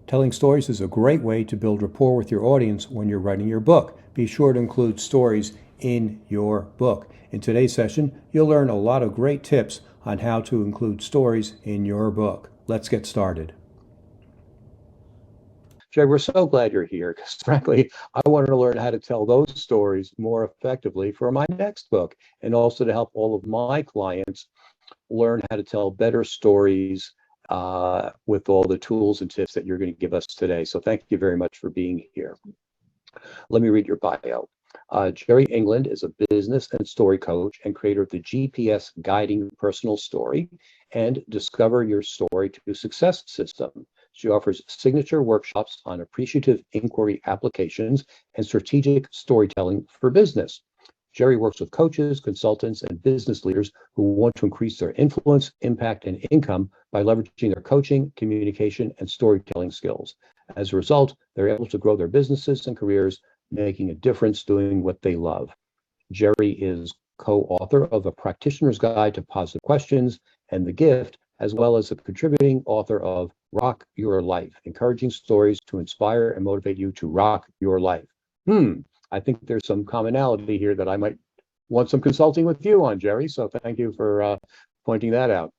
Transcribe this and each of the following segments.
Telling stories is a great way to build rapport with your audience when you're writing your book. Be sure to include stories in your book. In today's session, you'll learn a lot of great tips on how to include stories in your book. Let's get started. Jay, we're so glad you're here because frankly, I want to learn how to tell those stories more effectively for my next book, and also to help all of my clients learn how to tell better stories with all the tools and tips that you're going to give us today. So thank you very much for being here. Let me read your bio. Geri England is a business and story coach and creator of the GPS Guiding Personal Story and Discover Your Story to Success system. She offers signature workshops on appreciative inquiry applications and strategic storytelling for business. Geri works with coaches, consultants, and business leaders who want to increase their influence, impact, and income by leveraging their coaching, communication, and storytelling skills. As a result, they're able to grow their businesses and careers, making a difference doing what they love. Geri is co-author of A Practitioner's Guide to Positive Questions and The Gift, as well as a contributing author of Rock Your Life, encouraging stories to inspire and motivate you to rock your life. I think there's some commonality here that I might want some consulting with you on, Geri. So thank you for pointing that out.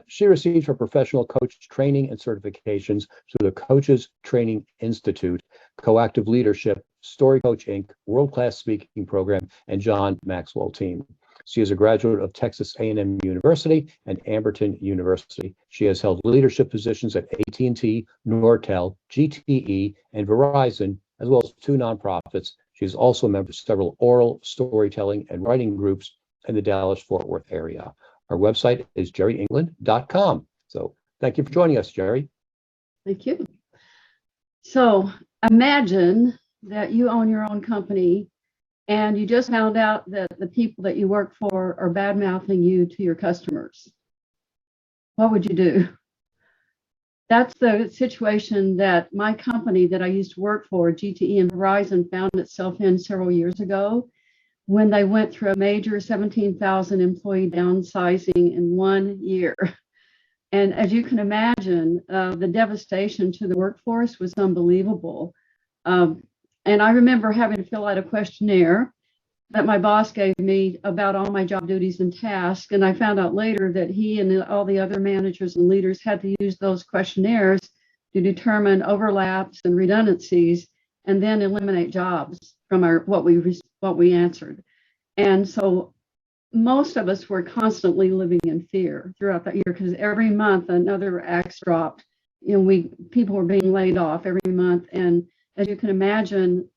She received her professional coach training and certifications through the Coaches Training Institute, Coactive Leadership, Story Coach Inc., World Class Speaking Program, and John Maxwell Team. She is a graduate of Texas A&M University and Amberton University. She has held leadership positions at AT&T, Nortel, GTE, and Verizon, as well as 2 nonprofits. She is also a member of several oral storytelling and writing groups in the Dallas-Fort Worth area. Our website is geriengland.com. So thank you for joining us, Geri. Thank you. So imagine that you own your own company and you just found out that the people that you work for are bad-mouthing you to your customers. What would you do? That's the situation that my company that I used to work for, GTE and Verizon, found itself in several years ago when they went through a major 17,000 employee downsizing in 1 year. And as you can imagine, the devastation to the workforce was unbelievable. And I remember having to fill out a questionnaire that my boss gave me about all my job duties and tasks. And I found out later that he and all the other managers and leaders had to use those questionnaires to determine overlaps and redundancies and then eliminate jobs from what we answered. And so most of us were constantly living in fear throughout that year because every month another axe dropped. People were being laid off every month. And as you can imagine,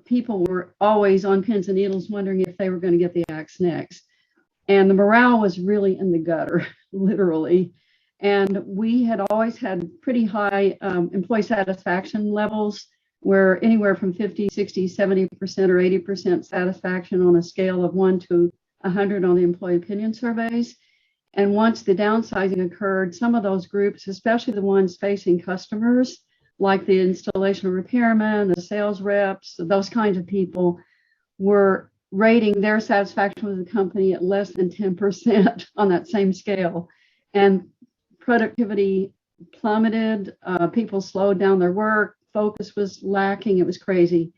people were always on pins and needles wondering if they were going to get the axe next. And the morale was really in the gutter, literally. And we had always had pretty high employee satisfaction levels, where anywhere from 50, 60, 70% or 80% satisfaction on a scale of 1 to 100 on the employee opinion surveys. And once the downsizing occurred, some of those groups, especially the ones facing customers, like the installation repairmen, the sales reps, those kinds of people, were rating their satisfaction with the company at less than 10% on that same scale. And productivity plummeted, people slowed down their work, focus was lacking, it was crazy.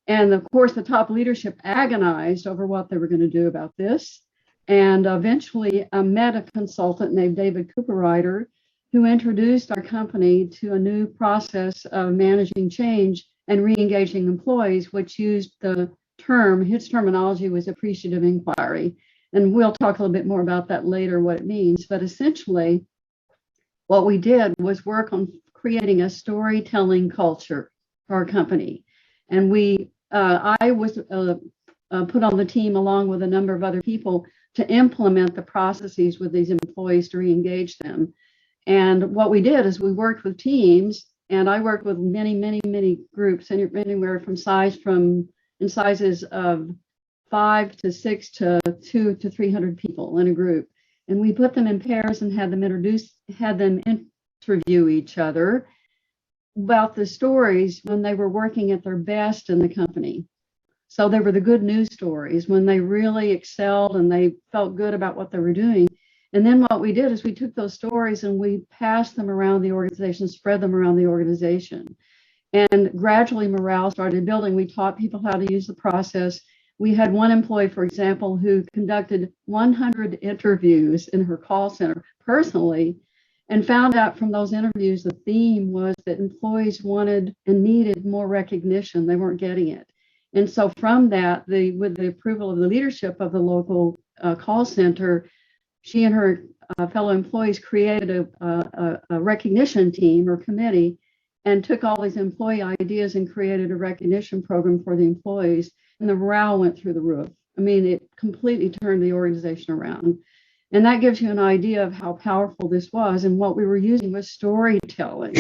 And of course, the top leadership agonized over what they were going to do about this. And eventually I met a consultant named David Cooperrider, who introduced our company to a new process of managing change and re-engaging employees, which used his terminology was appreciative inquiry. And we'll talk a little bit more about that later, what it means. But essentially, what we did was work on creating a storytelling culture for our company. And I was put on the team along with a number of other people to implement the processes with these employees to re-engage them. And what we did is we worked with teams, and I worked with many groups, anywhere from sizes of 5 to 6 to 2 to 300 people in a group. And we put them in pairs and had them interview each other about the stories when they were working at their best in the company. So they were the good news stories when they really excelled and they felt good about what they were doing. And then what we did is we took those stories and we passed them around the organization, spread them around the organization. And gradually morale started building. We taught people how to use the process. We had one employee, for example, who conducted 100 interviews in her call center personally, and found out from those interviews the theme was that employees wanted and needed more recognition. They weren't getting it. And so from that, with the approval of the leadership of the local call center, she and her fellow employees created a recognition team or committee and took all these employee ideas and created a recognition program for the employees. And the morale went through the roof. I mean, it completely turned the organization around. And that gives you an idea of how powerful this was. And what we were using was storytelling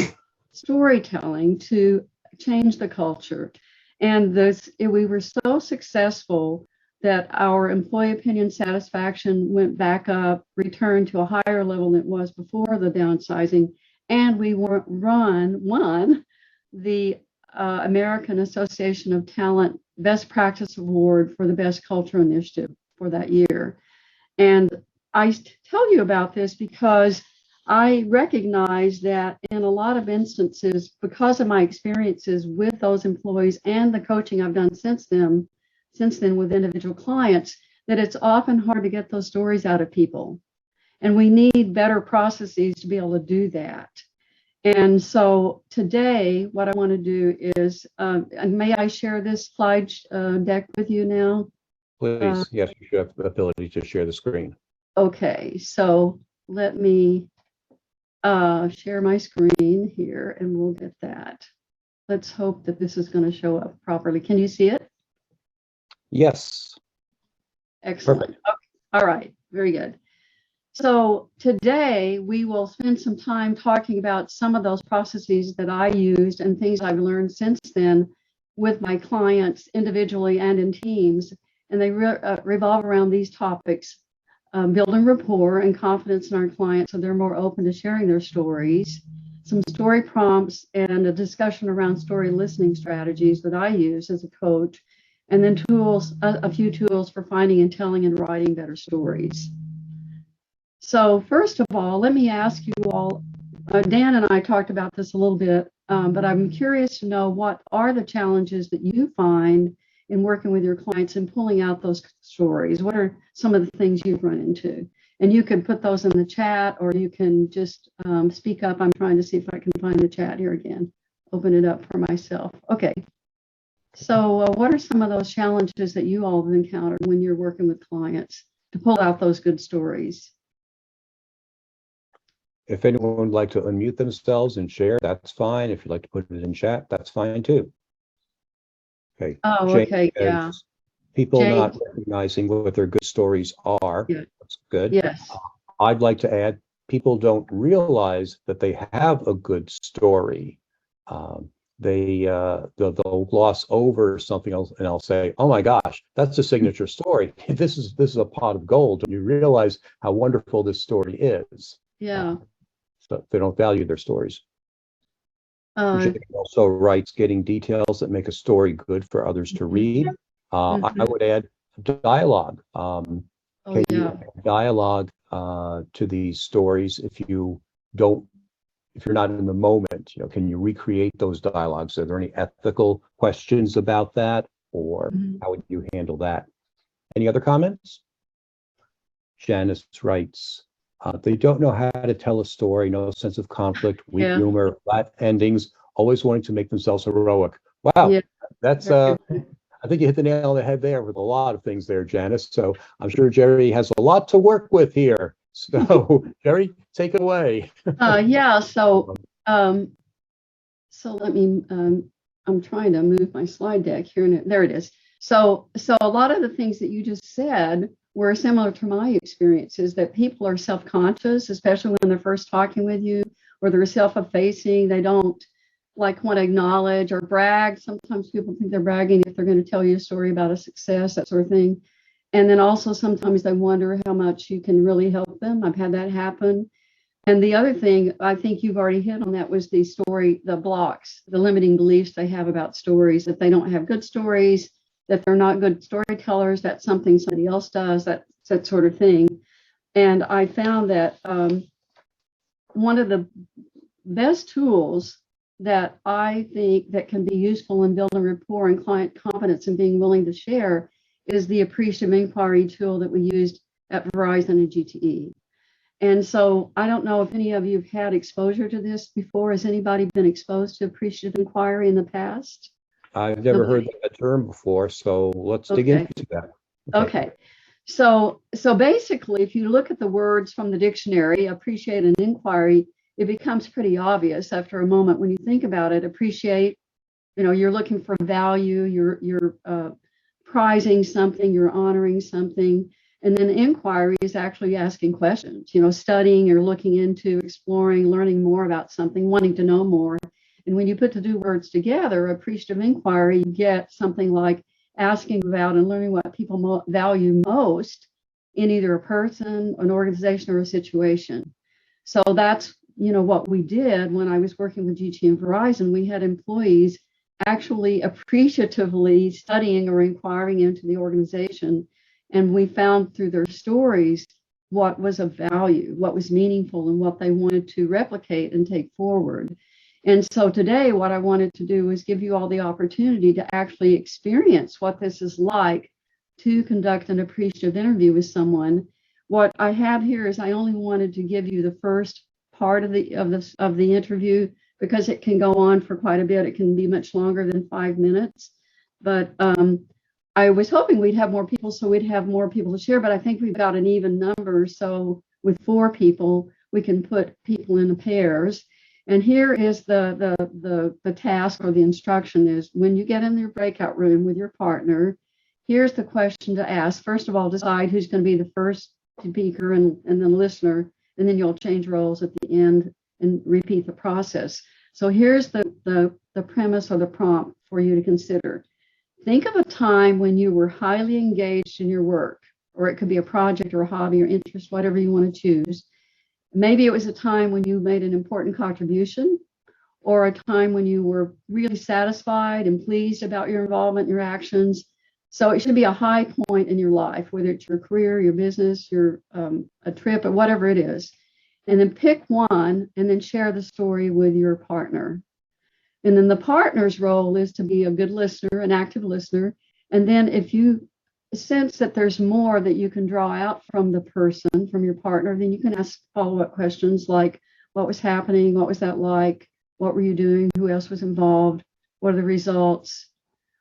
to change the culture. And we were so successful that our employee opinion satisfaction went back up, returned to a higher level than it was before the downsizing. And we won the American Association of Talent Best Practice Award for the Best Culture Initiative for that year. And I tell you about this because I recognize that in a lot of instances, because of my experiences with those employees and the coaching I've done since then with individual clients, that it's often hard to get those stories out of people. And we need better processes to be able to do that. And so today, what I want to do is, and may I share this slide deck with you now? Please, yes, you should have the ability to share the screen. Okay, so let me share my screen here and we'll get that. Let's hope that this is going to show up properly. Can you see it? Yes. Excellent. Perfect. Okay. All right, very good. So today we will spend some time talking about some of those processes that I used and things I've learned since then with my clients individually and in teams. And they revolve around these topics: building rapport and confidence in our clients so they're more open to sharing their stories, some story prompts, and a discussion around story listening strategies that I use as a coach, and then tools, a few tools for finding and telling and writing better stories. So first of all, let me ask you all, Dan and I talked about this a little bit, but I'm curious to know, what are the challenges that you find in working with your clients and pulling out those stories? What are some of the things you've run into? And you can put those in the chat, or you can just speak up. I'm trying to see if I can find the chat here again, open it up for myself. Okay. So what are some of those challenges that you all have encountered when you're working with clients to pull out those good stories? If anyone would like to unmute themselves and share, that's fine. If you'd like to put it in chat, that's fine too. Okay. Oh, Jane okay, says, yeah. people Jane. not recognizing what their good stories are. Yeah. That's good. Yes. I'd like to add, people don't realize that they have a good story. They'll gloss over something else, and I'll say, "Oh my gosh, that's a signature story. This is a pot of gold." And you realize how wonderful this story is. Yeah. So they don't value their stories. Uh, Jane also writes, getting details that make a story good for others to read. I would add dialogue. Can you add dialogue to these stories if you're not in the moment? Can you recreate those dialogues? Are there any ethical questions about that, or how would you handle that? Any other comments? Janus writes, they don't know how to tell a story, no sense of conflict, weak humor, flat endings, always wanting to make themselves heroic. Wow, that's I think you hit the nail on the head there with a lot of things there, Janus. So I'm sure Geri has a lot to work with here. So Geri, take it away. So let me, I'm trying to move my slide deck here, and there it is. So a lot of the things that you just said were similar to my experiences, that people are self-conscious, especially when they're first talking with you, or they're self-effacing. They don't want to acknowledge or brag. Sometimes people think they're bragging if they're going to tell you a story about a success, that sort of thing. And then also sometimes they wonder how much you can really help them. I've had that happen. And the other thing, I think you've already hit on that, was the blocks, the limiting beliefs they have about stories, that they don't have good stories, that they're not good storytellers, that's something somebody else does, that sort of thing. And I found that one of the best tools that I think that can be useful in building rapport and client confidence and being willing to share is the appreciative inquiry tool that we used at Verizon and GTE. And so I don't know if any of you have had exposure to this before. Has anybody been exposed to appreciative inquiry in the past? I've never heard that term before, so let's dig Okay. into that. Okay. So basically, if you look at the words from the dictionary, appreciate and inquiry, it becomes pretty obvious after a moment when you think about it. Appreciate, you're looking for value, you're prizing something, you're honoring something. And then inquiry is actually asking questions, studying or looking into, exploring, learning more about something, wanting to know more. And when you put the two words together, appreciative inquiry, you get something like asking about and learning what people value most in either a person, an organization, or a situation. So that's, what we did when I was working with GT and Verizon. We had employees actually appreciatively studying or inquiring into the organization. And we found through their stories what was of value, what was meaningful, and what they wanted to replicate and take forward. And so today, what I wanted to do was give you all the opportunity to actually experience what this is like to conduct an appreciative interview with someone. What I have here is I only wanted to give you the first part of the interview because it can go on for quite a bit. It can be much longer than 5 minutes. But I was hoping we'd have more people, so we'd have more people to share, but I think we've got an even number. So with 4 people, we can put people in pairs. And here is the task or the instruction is when you get in your breakout room with your partner, here's the question to ask. First of all, decide who's going to be the first speaker and then listener, and then you'll change roles at the end and repeat the process. So here's the premise or the prompt for you to consider. Think of a time when you were highly engaged in your work, or it could be a project or a hobby or interest, whatever you want to choose. Maybe it was a time when you made an important contribution, or a time when you were really satisfied and pleased about your involvement, your actions. So it should be a high point in your life, whether it's your career, your business, your a trip, or whatever it is. And then pick one and then share the story with your partner. And then the partner's role is to be a good listener, an active listener. And then if you sense that there's more that you can draw out from the person, from your partner, then you can ask follow-up questions like, what was happening? What was that like? What were you doing? Who else was involved? What are the results?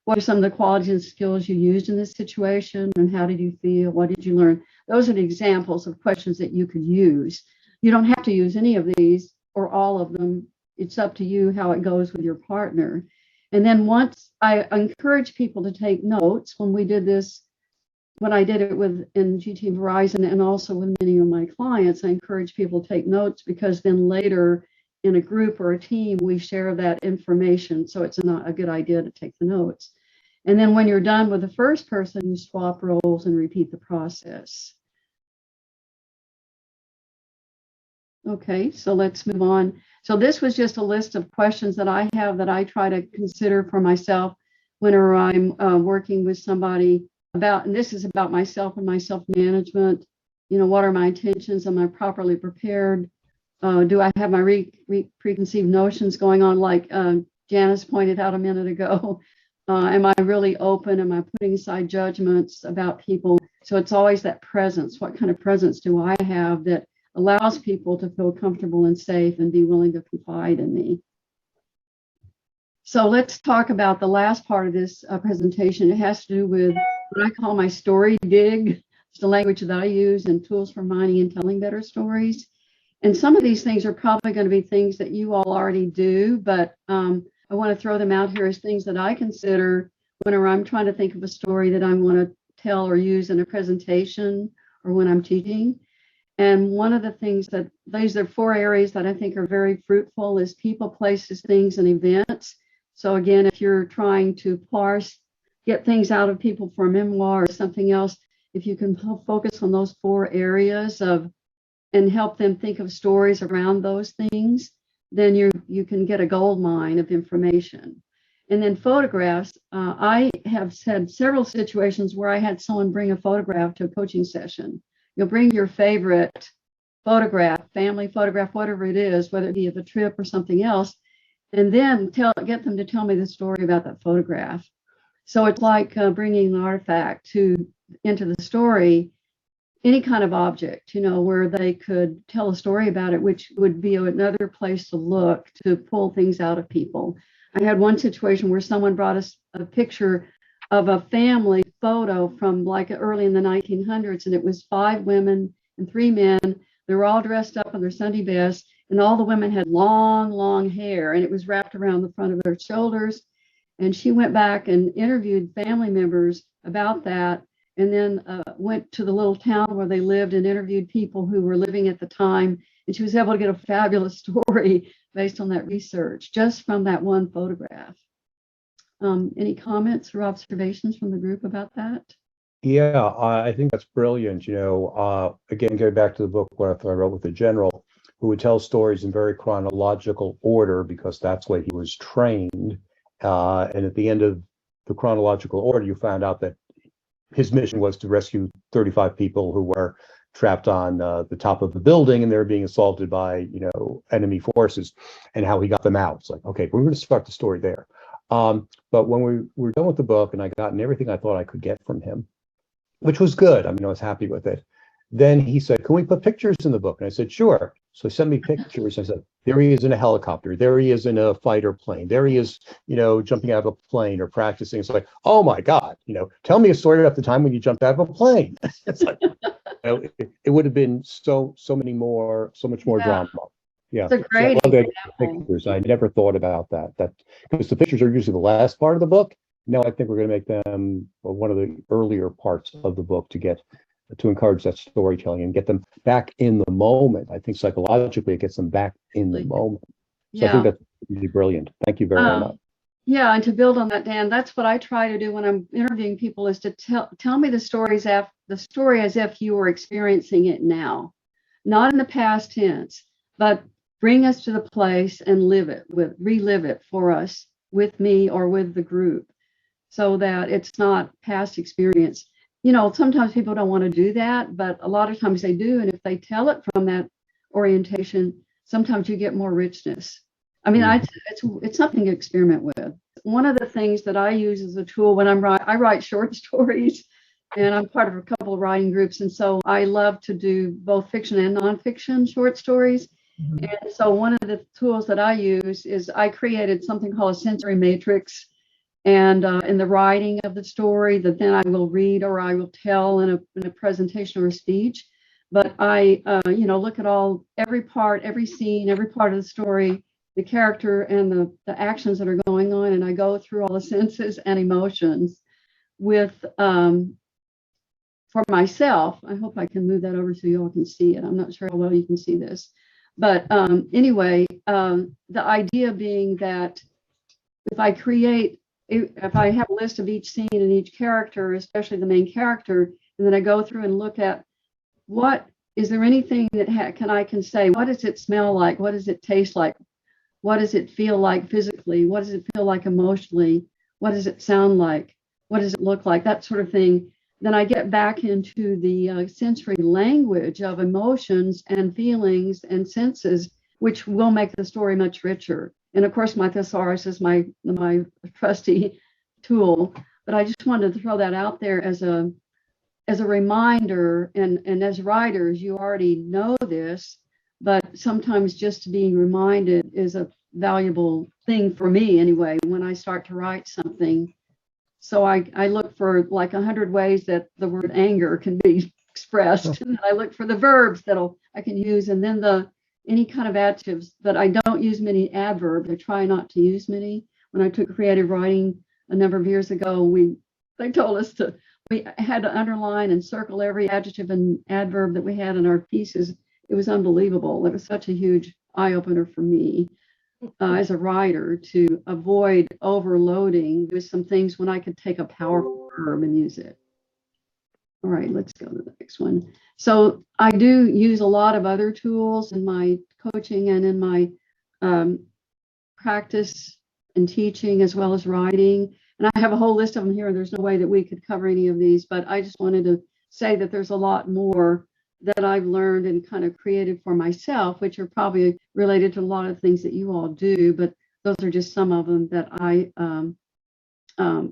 What are some of the qualities and skills you used in this situation? And how did you feel? What did you learn? Those are the examples of questions that you could use. You don't have to use any of these or all of them. It's up to you how it goes with your partner. And then once I encourage people to take notes when we did this, when I did it in GT and Verizon and also with many of my clients, I encourage people to take notes because then later in a group or a team, we share that information. So it's a good idea to take the notes. And then when you're done with the first person, you swap roles and repeat the process. Okay, so let's move on. So this was just a list of questions that I have that I try to consider for myself whenever I'm working with somebody about, and this is about myself and my self-management. What are my intentions? Am I properly prepared? Do I have my preconceived notions going on like Janus pointed out a minute ago? Am I really open? Am I putting aside judgments about people? So it's always that presence. What kind of presence do I have that allows people to feel comfortable and safe and be willing to confide in me? So let's talk about the last part of this presentation. It has to do with what I call my story dig. It's the language that I use and tools for mining and telling better stories. And some of these things are probably going to be things that you all already do, but I want to throw them out here as things that I consider whenever I'm trying to think of a story that I want to tell or use in a presentation or when I'm teaching. And one of the things that these are 4 areas that I think are very fruitful is people, places, things, and events. So again, if you're trying to get things out of people for a memoir or something else, if you can focus on those 4 areas and help them think of stories around those things, then you can get a gold mine of information. And then photographs, I have had several situations where I had someone bring a photograph to a coaching session. You'll bring your favorite photograph, family photograph, whatever it is, whether it be of a trip or something else, and then get them to tell me the story about that photograph. So it's like bringing an artifact into the story, any kind of object, where they could tell a story about it, which would be another place to look to pull things out of people. I had one situation where someone brought us a picture of a family photo from like early in the 1900s, and it was 5 women and 3 men. They were all dressed up in their Sunday best, and all the women had long, long hair, and it was wrapped around the front of their shoulders. And she went back and interviewed family members about that, and then went to the little town where they lived and interviewed people who were living at the time. And she was able to get a fabulous story based on that research, just from that one photograph. Any comments or observations from the group about that? Yeah, I think that's brilliant. Again, getting back to the book, what I wrote with the general, who would tell stories in very chronological order because that's the way he was trained. And at the end of the chronological order, you found out that his mission was to rescue 35 people who were trapped on the top of the building, and they were being assaulted by, enemy forces, and how he got them out. It's like, okay, we're going to start the story there. But when we were done with the book and I gotten everything I thought I could get from him, which was good. I mean, I was happy with it. Then he said, can we put pictures in the book? And I said, sure. So he sent me pictures. I said, there he is in a helicopter. There he is in a fighter plane. There he is, jumping out of a plane or practicing. It's like, oh my God, tell me a story about the time when you jumped out of a plane. It's like, it would have been so much more drama. Yeah. It's a great example. Pictures. I never thought about that because the pictures are usually the last part of the book. No, I think we're going to make them one of the earlier parts of the book to encourage that storytelling and get them back in the moment. I think psychologically it gets them back in the moment. So I think that's really brilliant. Thank you very much. Yeah, and to build on that, Dan, that's what I try to do when I'm interviewing people, is to tell me the story as if you were experiencing it now, not in the past tense, but bring us to the place and relive it for us with me or with the group, so that it's not past experience. Sometimes people don't want to do that, but a lot of times they do. And if they tell it from that orientation, sometimes you get more richness. I mean, it's something to experiment with. One of the things that I use as a tool when I write short stories, and I'm part of a couple of writing groups. And so I love to do both fiction and nonfiction short stories. Mm-hmm. And so one of the tools that I use is I created something called a sensory matrix. And in the writing of the story that then I will read or I will tell in a presentation or a speech. But I, look at every part, every scene, every part of the story, the character and the actions that are going on. And I go through all the senses and emotions with, for myself. I hope I can move that over so you all can see it. I'm not sure how well you can see this. But anyway, the idea being that if I have a list of each scene and each character, especially the main character, and then I go through and look at is there anything that I can say? What does it smell like? What does it taste like? What does it feel like physically? What does it feel like emotionally? What does it sound like? What does it look like? That sort of thing. Then I get back into the sensory language of emotions and feelings and senses, which will make the story much richer. And of course, my thesaurus is my trusty tool. But I just wanted to throw that out there as a reminder. And as writers, you already know this, but sometimes just being reminded is a valuable thing for me anyway, when I start to write something. So I look for like 100 ways that the word anger can be expressed. And I look for the verbs I can use, and then any kind of adjectives. But I don't use many adverbs. I try not to use many. When I took creative writing a number of years ago, they told us we had to underline and circle every adjective and adverb that we had in our pieces. It was unbelievable. It was such a huge eye-opener for me as a writer to avoid overloading with some things when I could take a powerful verb and use it. All right, let's go to the next one. So I do use a lot of other tools in my coaching and in my practice and teaching, as well as writing. And I have a whole list of them here. There's no way that we could cover any of these, but I just wanted to say that there's a lot more that I've learned and kind of created for myself, which are probably related to a lot of things that you all do, but those are just some of them that I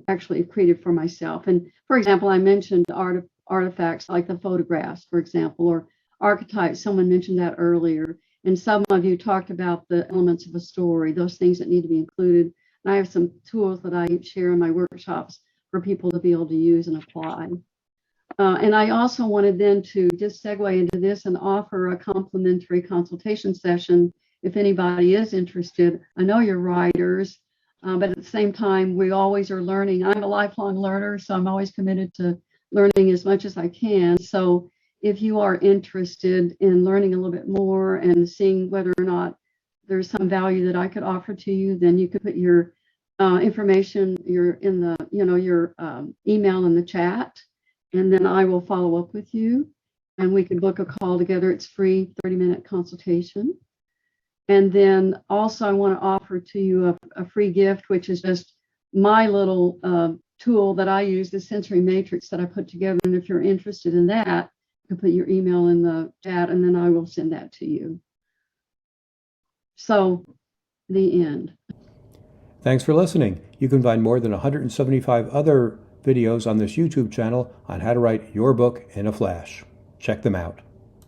actually created for myself. And for example, I mentioned artifacts like the photographs, for example, or archetypes. Someone mentioned that earlier. And some of you talked about the elements of a story, those things that need to be included. And I have some tools that I share in my workshops for people to be able to use and apply. And I also wanted then to just segue into this and offer a complimentary consultation session if anybody is interested. I know you're writers, but at the same time, we always are learning. I'm a lifelong learner, so I'm always committed to learning as much as I can. So if you are interested in learning a little bit more and seeing whether or not there's some value that I could offer to you, then you could put your information, your email in the chat, and then I will follow up with you, and we can book a call together. It's free, 30-minute consultation. And then also I want to offer to you a free gift, which is just my little tool that I use, the sensory matrix that I put together. And if you're interested in that, you can put your email in the chat, and then I will send that to you. So, the end. Thanks for listening. You can find more than 175 other videos on this YouTube channel on how to write your book in a flash. Check them out.